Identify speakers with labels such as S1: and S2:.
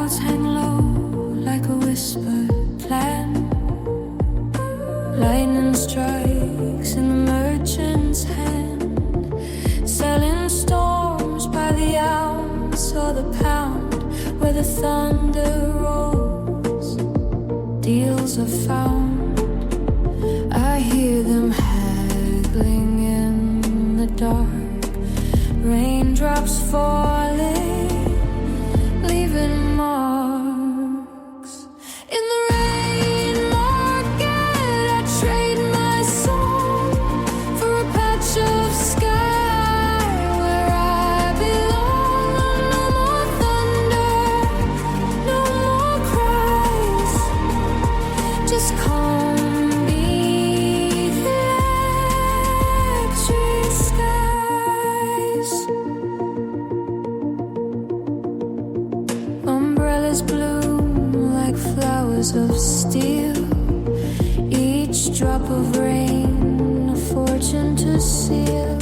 S1: Clouds hang low like a whispered plan. Lightning strikes in the merchant's hand, selling storms by the ounce or the pound. Where the thunder rolls, deals are found. I hear them haggling in the dark, raindrops falling, leaving marks. In the rain market, I trade my soul for a patch of sky where I belong. No more thunder, no more cries, just calm beneath electric skies. Umbrellas bloom like flowers of steel, each drop of rain a fortune to seal.